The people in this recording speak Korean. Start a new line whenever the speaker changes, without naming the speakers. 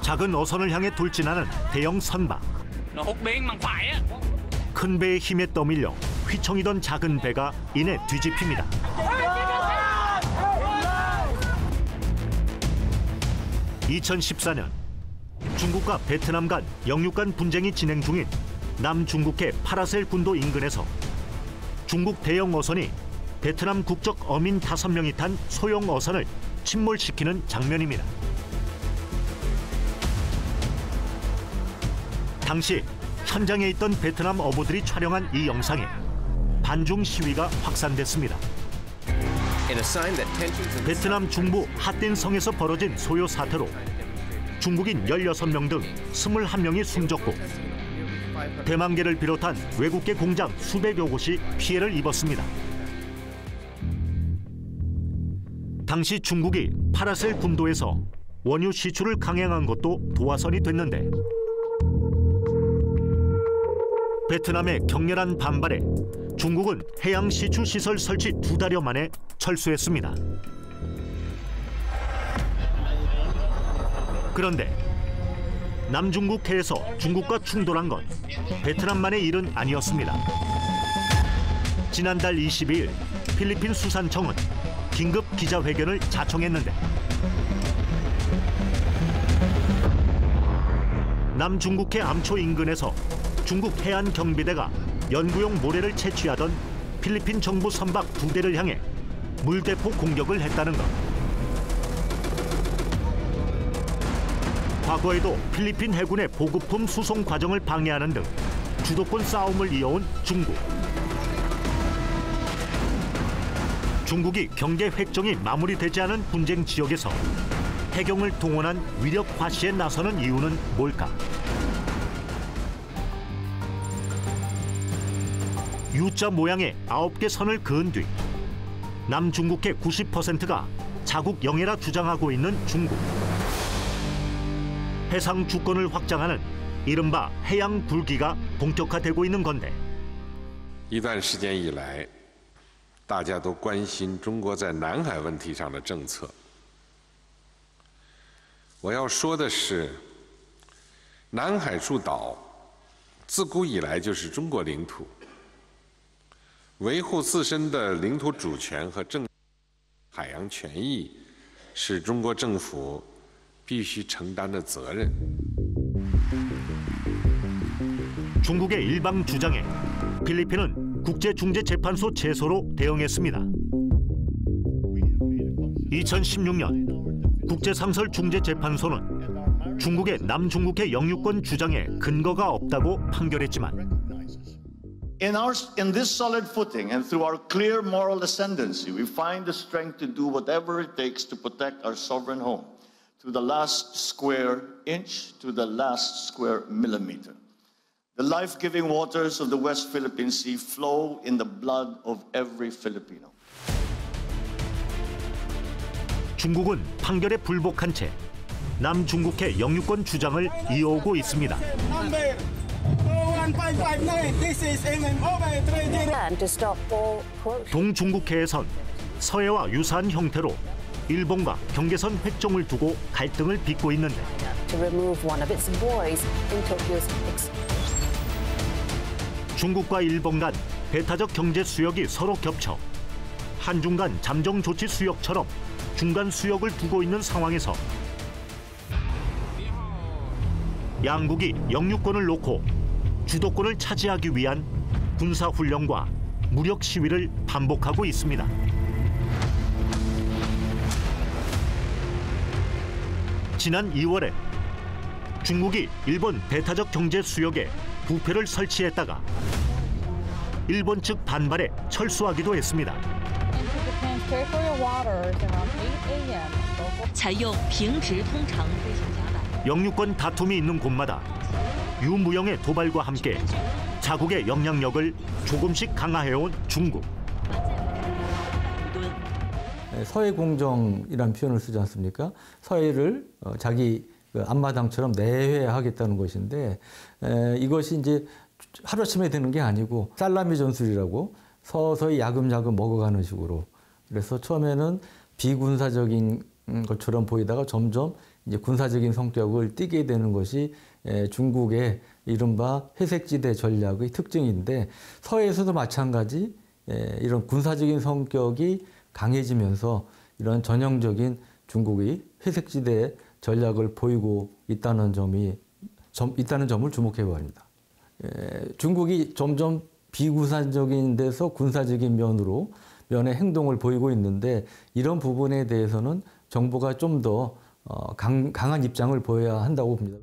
작은 어선을 향해 돌진하는 대형 선박. 큰 배의 힘에 떠밀려 휘청이던 작은 배가 이내 뒤집힙니다. 2014년 중국과 베트남 간 영육간 분쟁이 진행 중인 남중국해 파라셀 군도 인근에서 중국 대형 어선이 베트남 국적 어민 5명이 탄 소형 어선을 침몰시키는 장면입니다. 당시 현장에 있던 베트남 어부들이 촬영한 이 영상에 반중 시위가 확산됐습니다. 베트남 중부 핫딘성에서 벌어진 소요 사태로 중국인 16명 등 21명이 숨졌고 대만계를 비롯한 외국계 공장 수백여 곳이 피해를 입었습니다. 당시 중국이 파라셀 군도에서 원유 시출을 강행한 것도 도화선이 됐는데 베트남의 격렬한 반발에 중국은 해양 시추 시설 설치 2달여 만에 철수했습니다. 그런데 남중국해에서 중국과 충돌한 건 베트남만의 일은 아니었습니다. 지난달 22일 필리핀 수산청은 긴급 기자회견을 자청했는데 남중국해 암초 인근에서 중국 해안 경비대가 연구용 모래를 채취하던 필리핀 정부 선박 2대를 향해 물대포 공격을 했다는 것. 과거에도 필리핀 해군의 보급품 수송 과정을 방해하는 등 주도권 싸움을 이어온 중국. 중국이 경계 획정이 마무리되지 않은 분쟁 지역에서 해경을 동원한 위력 과시에 나서는 이유는 뭘까? U자 모양의 9개 선을 그은 뒤 남중국해 90%가 자국 영해라 주장하고 있는 중국. 해상 주권을 확장하는 이른바 해양 굴기가 본격화되고 있는 건데.
一段时间以来，大家都关心中国在南海问题上的政策。我要说的是，南海诸岛自古以来就是中国领土。 维护自身的领土主权和海洋权益，是中国政府必须承担的责任。
중국의 일방 주장에 필리핀은 국제중재재판소 제소로 대응했습니다. 2016년 국제상설중재재판소는 중국의 남중국해 영유권 주장에 근거가 없다고 판결했지만
In this solid footing and through our clear moral ascendancy, we find the strength to do whatever it takes to protect our sovereign home, to the last square inch, to the last square millimeter. The life-giving waters of the West Philippine Sea flow in the blood of every Filipino.
중국은 판결에 불복한 채 남중국해 영유권 주장을 이어오고 있습니다. 동중국해에선 서해와 유사한 형태로 일본과 경계선 획정을 두고 갈등을 빚고 있는데 중국과 일본 간 배타적 경제 수역이 서로 겹쳐 한중 간 잠정 조치 수역처럼 중간 수역을 두고 있는 상황에서 양국이 영유권을 놓고 주도권을 차지하기 위한 군사훈련과 무력 시위를 반복하고 있습니다. 지난 2월에 중국이 일본 배타적 경제 수역에 부패를 설치했다가 일본 측 반발에 철수하기도 했습니다. 영유권 다툼이 있는 곳마다 유무영의 도발과 함께 자국의 영향력을 조금씩 강화해온 중국.
서해 공정이라는 표현을 쓰지 않습니까? 서해를 자기 앞마당처럼 내회하겠다는 것인데 이것이 이제 하루아침에 되는 게 아니고 살라미 전술이라고 서서히 야금야금 먹어가는 식으로. 그래서 처음에는 비군사적인 것처럼 보이다가 점점 이제 군사적인 성격을 띠게 되는 것이 중국의 이른바 회색지대 전략의 특징인데 서해에서도 마찬가지 이런 군사적인 성격이 강해지면서 이런 전형적인 중국의 회색지대 전략을 보이고 있다는 점을 주목해 봐야 합니다. 중국이 점점 비구사적인 데서 군사적인 면의 행동을 보이고 있는데 이런 부분에 대해서는 정부가 좀 더 강한 입장을 보여야 한다고 봅니다.